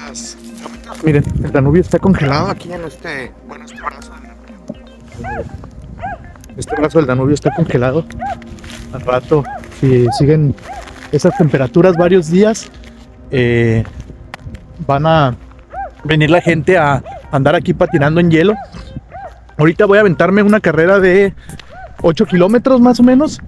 Gracias. Miren, el Danubio está congelado aquí en este brazo del Danubio. Este brazo del Danubio está congelado. Al rato, si siguen esas temperaturas varios días, van a venir la gente a andar aquí patinando en hielo. Ahorita voy a aventarme una carrera de 8 kilómetros más o menos.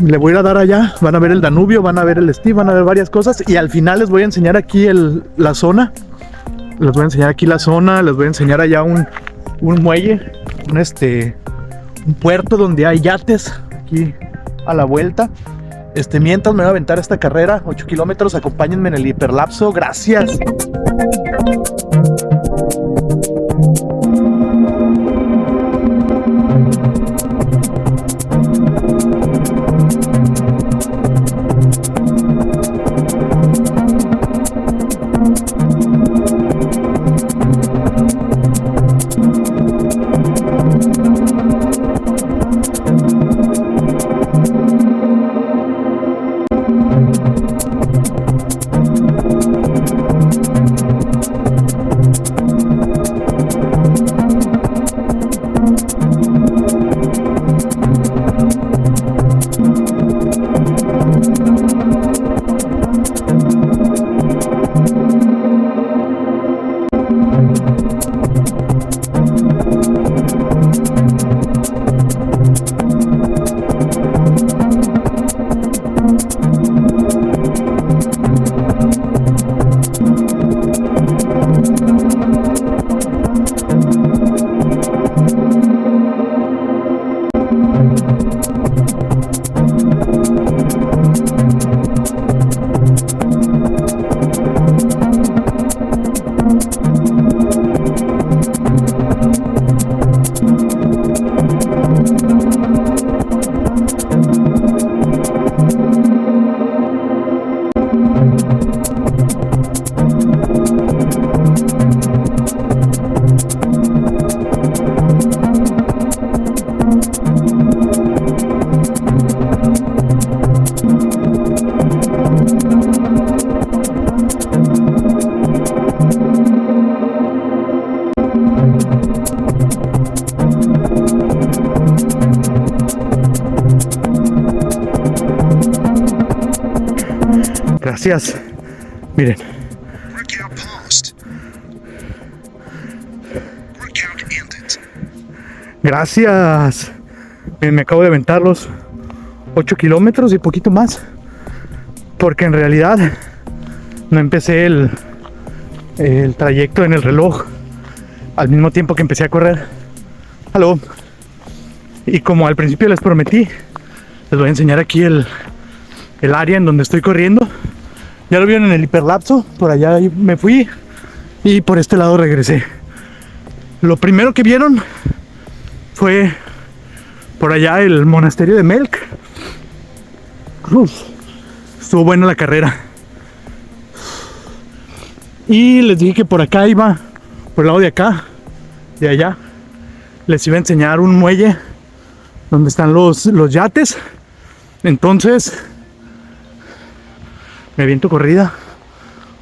Le voy a ir a dar allá, van a ver el Danubio, van a ver el Steve, van a ver varias cosas. Y al final les voy a enseñar aquí la zona. Les voy a enseñar aquí la zona, les voy a enseñar allá un muelle, un puerto donde hay yates aquí a la vuelta. Mientras me voy a aventar esta carrera, 8 kilómetros, acompáñenme en el hiperlapso, gracias. Gracias. Miren. Gracias. Miren, me acabo de aventar los 8 kilómetros y poquito más. Porque en realidad no empecé el trayecto en el reloj al mismo tiempo que empecé a correr. Aló. Y como al principio les prometí, les voy a enseñar aquí el área en donde estoy corriendo. Ya lo vieron en el hiperlapso, por allá me fui y por este lado regresé. Lo primero que vieron fue por allá el monasterio de Melk. Estuvo buena la carrera. Y les dije que por acá iba, por el lado de acá, de allá, les iba a enseñar un muelle donde están los yates. Entonces me aviento corrida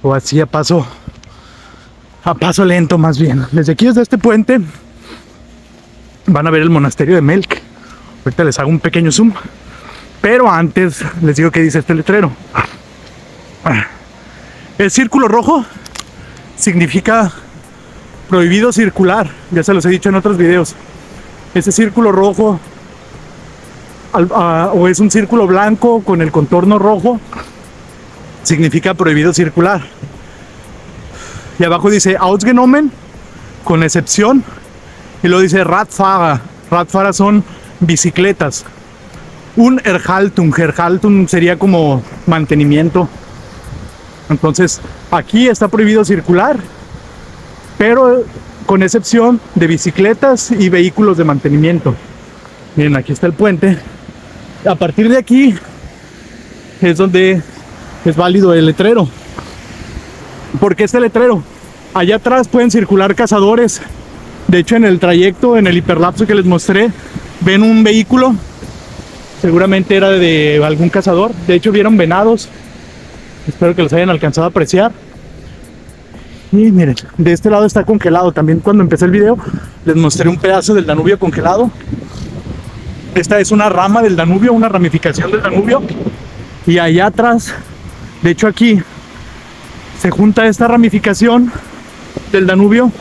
o así a paso lento más bien. Desde aquí, desde este puente, van a ver el monasterio de Melk. Ahorita les hago un pequeño zoom, pero antes les digo que dice este letrero. El círculo rojo significa prohibido circular, ya se los he dicho en otros videos. Ese círculo rojo o es un círculo blanco con el contorno rojo, significa prohibido circular. Y abajo dice Ausgenommen, con excepción, y luego dice Radfahrer. Radfahrer son bicicletas. Un Erhaltung sería como mantenimiento. Entonces aquí está prohibido circular, pero con excepción de bicicletas y vehículos de mantenimiento. Miren, aquí está el puente. A partir de aquí es donde es válido el letrero. ¿Por qué este letrero? Allá atrás pueden circular cazadores. De hecho, en el trayecto, en el hiperlapso que les mostré, ven un vehículo. Seguramente era de algún cazador. De hecho, vieron venados. Espero que los hayan alcanzado a apreciar. Y miren, de este lado está congelado. También cuando empecé el video les mostré un pedazo del Danubio congelado. Esta es una rama del Danubio, una ramificación del Danubio. Y allá atrás, de hecho aquí, se junta esta ramificación del Danubio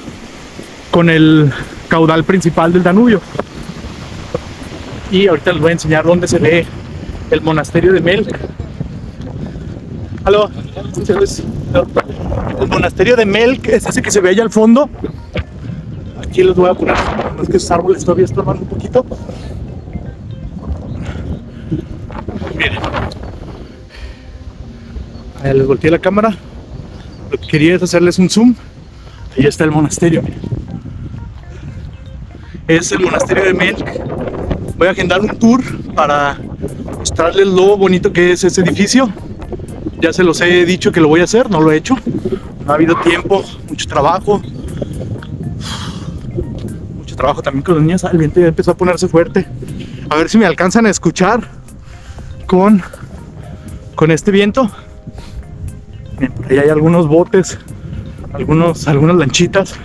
con el caudal principal del Danubio. Y ahorita les voy a enseñar dónde se ve el monasterio de Melk. ¿Aló? El monasterio de Melk es ese que se ve allá al fondo. Aquí los voy a poner, es que esos árboles todavía estorban un poquito. Miren, ahí les volteé la cámara. Lo que quería es hacerles un zoom. Ahí está el monasterio, miren. Es el monasterio de Melk. Voy a agendar un tour para mostrarles lo bonito que es ese edificio. Ya se los he dicho que lo voy a hacer, no lo he hecho. No ha habido tiempo, mucho trabajo. Mucho trabajo también con los niños. El viento ya empezó a ponerse fuerte. A ver si me alcanzan a escuchar con este viento. Bien, por ahí hay algunos botes, algunas lanchitas.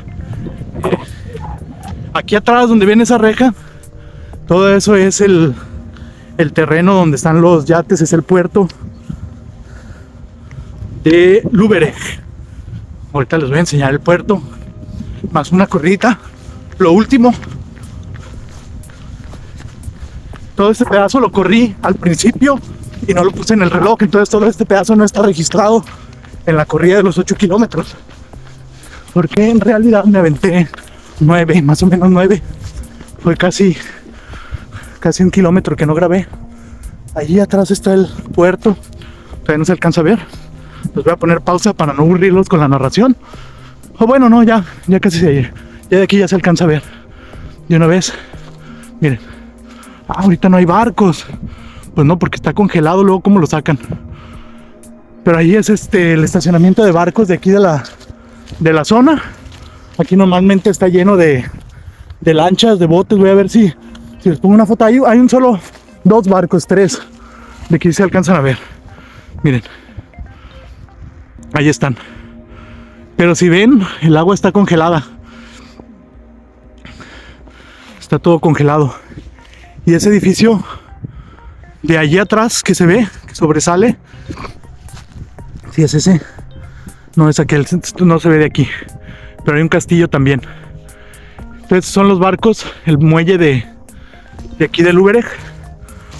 Aquí atrás donde viene esa reja, todo eso es el terreno donde están los yates, es el puerto de Lübeck. Ahorita les voy a enseñar el puerto, más una corridita. Lo último, todo este pedazo lo corrí al principio y no lo puse en el reloj, entonces todo este pedazo no está registrado en la corrida de los 8 kilómetros, porque en realidad me aventé 9, más o menos 9. Fue casi 1 kilómetro que no grabé. Allí atrás está el puerto, todavía no se alcanza a ver. Les voy a poner pausa para no aburrirlos con la narración. O bueno, no, ya casi se... Ya de aquí ya se alcanza a ver de una vez. Miren. Ahorita no hay barcos. Pues no, porque está congelado, luego cómo lo sacan. Pero ahí es el estacionamiento de barcos de aquí de la zona. Aquí normalmente está lleno de lanchas, de botes. Voy a ver si les pongo una foto. Hay dos barcos, 3. De aquí se alcanzan a ver. Miren. Ahí están. Pero si ven, el agua está congelada. Está todo congelado. Y ese edificio de allí atrás que se ve, que sobresale, sí es ese. No es aquel, no se ve de aquí. Pero hay un castillo también. Entonces son los barcos, el muelle de aquí de Lübeck.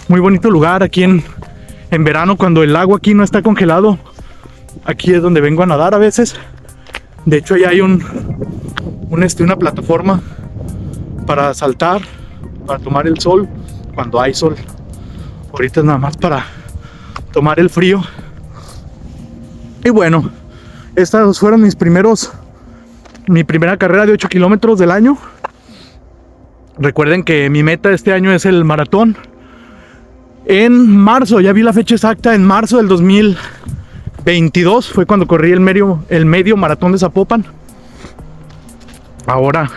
Muy bonito lugar aquí en verano, cuando el agua aquí no está congelado. Aquí es donde vengo a nadar a veces. De hecho, ahí hay una plataforma para saltar, para tomar el sol cuando hay sol. Ahorita es nada más para tomar el frío. Y bueno, estas fueron mi primera carrera de 8 kilómetros del año. Recuerden que mi meta este año es el maratón. En marzo, ya vi la fecha exacta, en marzo del 2022 fue cuando corrí el medio maratón de Zapopan. Ahora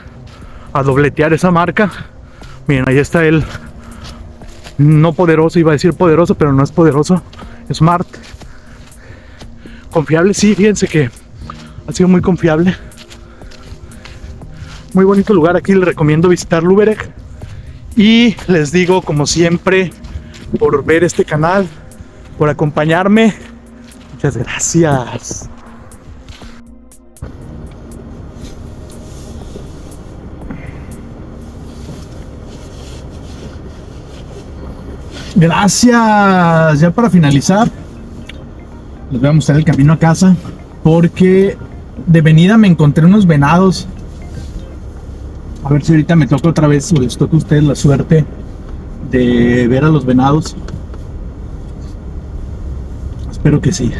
a dobletear esa marca. Miren, ahí está el no poderoso, iba a decir poderoso, pero no es poderoso, Smart. Confiable, sí, fíjense que ha sido muy confiable. Muy bonito lugar, aquí les recomiendo visitar Lübeck. Y les digo, como siempre, por ver este canal, por acompañarme. Muchas gracias. Gracias. Ya para finalizar, les voy a mostrar el camino a casa, porque de venida me encontré unos venados. A ver si ahorita me toca otra vez, o les toca a ustedes la suerte de ver a los venados. Espero que sí.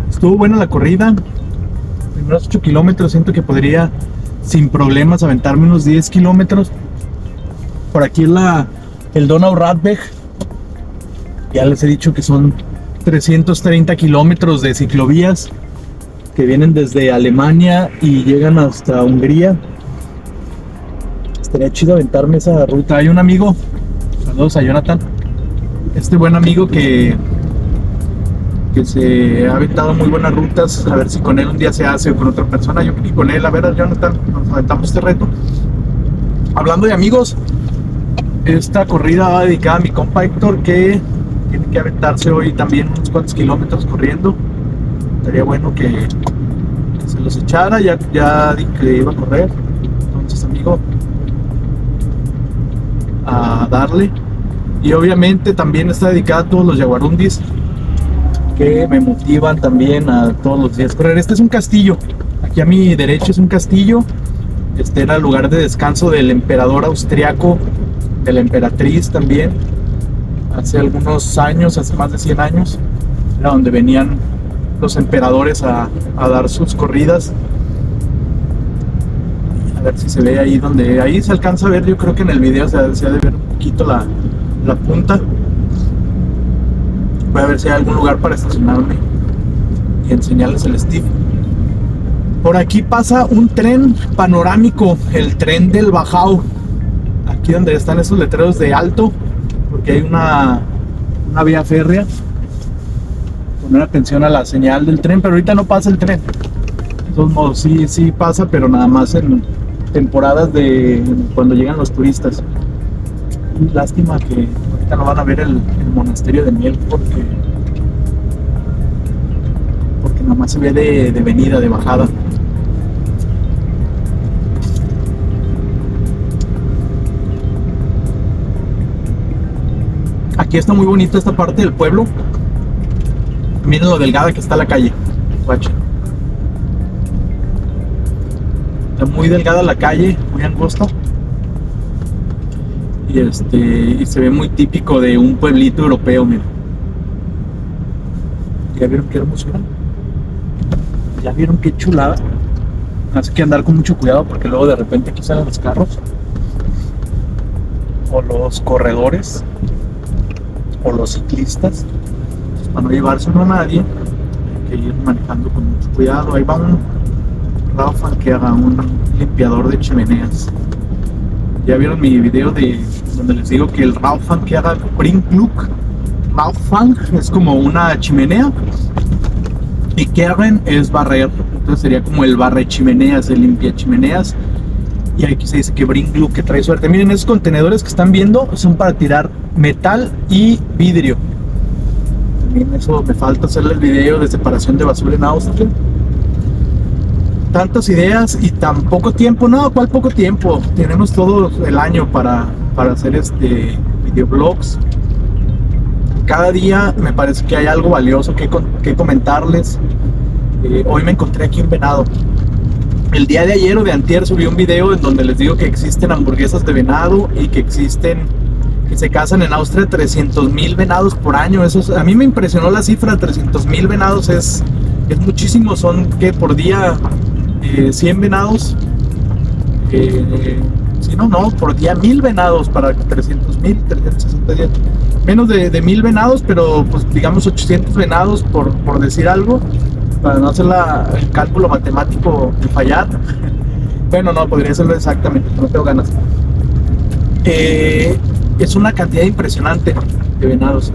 Estuvo buena la corrida. Primeros 8 kilómetros, siento que podría sin problemas aventarme unos 10 kilómetros. Por aquí es el Donau-Radweg. Ya les he dicho que son 330 kilómetros de ciclovías que vienen desde Alemania y llegan hasta Hungría. Estaría chido aventarme esa ruta. Hay un amigo, saludos a Jonathan, este buen amigo que que se ha aventado muy buenas rutas, a ver si con él un día se hace o con otra persona. Yo creo que con él, a ver, Jonathan, nos aventamos este reto. Hablando de amigos, esta corrida va dedicada a mi compa Héctor, que tiene que aventarse hoy también unos cuantos kilómetros corriendo. Estaría bueno que se los echara, ya di que iba a correr. Entonces, amigo, a darle. Y obviamente también está dedicada a todos los yaguarundis que me motivan también a todos los días correr. Este es un castillo, aquí a mi derecha es un castillo. Este era el lugar de descanso del emperador austriaco, de la emperatriz también, hace algunos años, hace más de 100 años, era donde venían los emperadores a dar sus corridas. A ver si se ve ahí, donde ahí se alcanza a ver, yo creo que en el video se ha de ver un poquito la punta. Voy a ver si hay algún lugar para estacionarme y enseñarles el Steve. Por aquí pasa un tren panorámico, el tren del Bajau. Aquí donde están esos letreros de alto, porque hay una vía férrea. Poner atención a la señal del tren, pero ahorita no pasa el tren. De todos modos, sí pasa, pero nada más en temporadas de cuando llegan los turistas. Y lástima que ahorita no van a ver el monasterio de Miel, porque nada más se ve de venida, de bajada. Aquí está muy bonita esta parte del pueblo. Miren lo delgada que está la calle. Guacha. Está muy delgada la calle, muy angosta. Y se ve muy típico de un pueblito europeo, miren. ¿Ya vieron qué hermosura? ¿Ya vieron qué chulada? Hace que andar con mucho cuidado porque luego de repente aquí salen los carros o los corredores o los ciclistas. Entonces, para no llevárselo a nadie, hay que ir manejando con mucho cuidado. Ahí va un Raufan que haga un limpiador de chimeneas. Ya vieron mi video donde les digo que el Raufan que haga Bringluk. Raufan es como una chimenea y Kern es barrer. Entonces sería como el barre chimeneas, el limpia chimeneas. Y aquí se dice que Bringluk, que trae suerte. Miren, esos contenedores que están viendo son para tirar metal y vidrio. También eso me falta hacerle el video de separación de basura en Austria. Tantas ideas y tan poco tiempo. No, ¿cuál poco tiempo? Tenemos todo el año para hacer videoblogs. Cada día me parece que hay algo valioso que comentarles. Hoy me encontré aquí un venado. El día de ayer o de antier subí un video en donde les digo que existen hamburguesas de venado y que se cazan en Austria 300,000 venados por año. A mí me impresionó la cifra, 300,000 venados es muchísimo. Son que por día 100 venados. Por día 1000 venados para 300,000, 360 días. Menos de 1000 venados, pero pues digamos 800 venados por decir algo, para no hacer el cálculo matemático de fallar. Bueno, no, podría hacerlo exactamente, no tengo ganas. Es una cantidad impresionante de venados.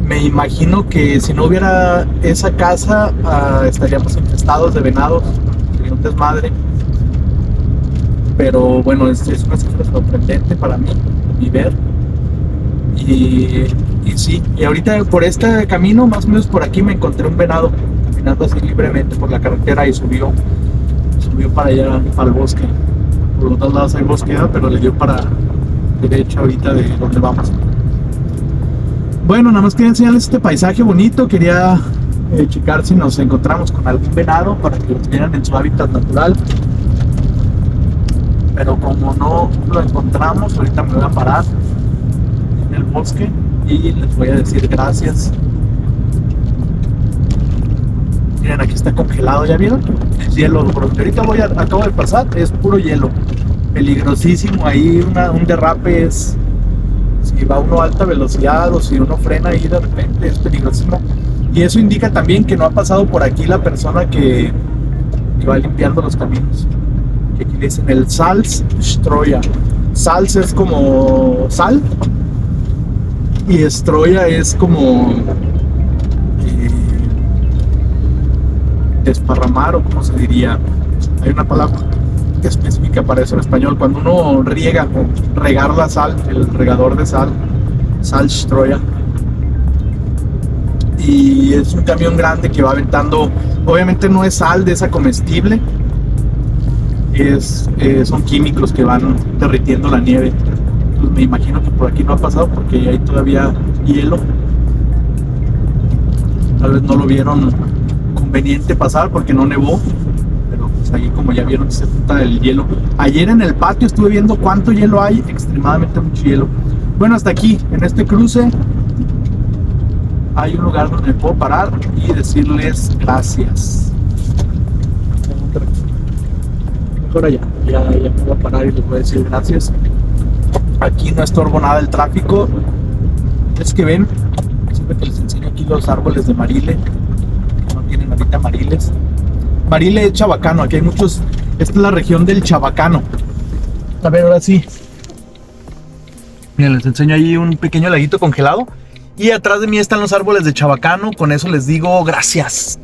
Me imagino que si no hubiera esa casa, estaríamos infestados de venados. Sería un desmadre. Pero bueno, es una cifra sorprendente para mí y ver. Y sí, y ahorita por este camino, más o menos por aquí, me encontré un venado caminando así libremente por la carretera y subió para allá, para el bosque. Por los dos lados hay bosqueda, pero le dio para derecha ahorita de donde vamos. Bueno, nada más quería enseñarles este paisaje bonito. Quería checar si nos encontramos con algún venado para que los vieran en su hábitat natural. Pero como no lo encontramos, ahorita me voy a parar en el bosque y les voy a decir gracias. Miren, aquí está congelado, ¿ya vieron? Es hielo, por lo que ahorita acabo de pasar, es puro hielo. Peligrosísimo, ahí un derrape es... Si va uno a alta velocidad o si uno frena ahí de repente es peligrosísimo. Y eso indica también que no ha pasado por aquí la persona que va limpiando los caminos. Que aquí dicen el Salzstreuer. Salz es como sal y Streuer es como desparramar, o como se diría, hay una palabra específica para eso en español, cuando uno riega o regar la sal, el regador de sal, Salzstreuer, y es un camión grande que va aventando, obviamente no es sal de esa comestible, son químicos que van derritiendo la nieve. Pues me imagino que por aquí no ha pasado porque hay todavía hielo. Tal vez no lo vieron conveniente pasar porque no nevó, pero pues ahí, como ya vieron, se junta el hielo. Ayer en el patio estuve viendo cuánto hielo hay, extremadamente mucho hielo. Bueno, hasta aquí, en este cruce, hay un lugar donde me puedo parar y decirles gracias. Mejor allá, ya me voy a parar y les voy a decir gracias. Aquí no estorbo nada el tráfico. Es que ven, siempre que les enseño aquí los árboles de marile, no tienen ahorita mariles. Marile es chabacano, aquí hay muchos. Esta es la región del chabacano. A ver, ahora sí. Miren, les enseño ahí un pequeño laguito congelado. Y atrás de mí están los árboles de chabacano. Con eso les digo gracias.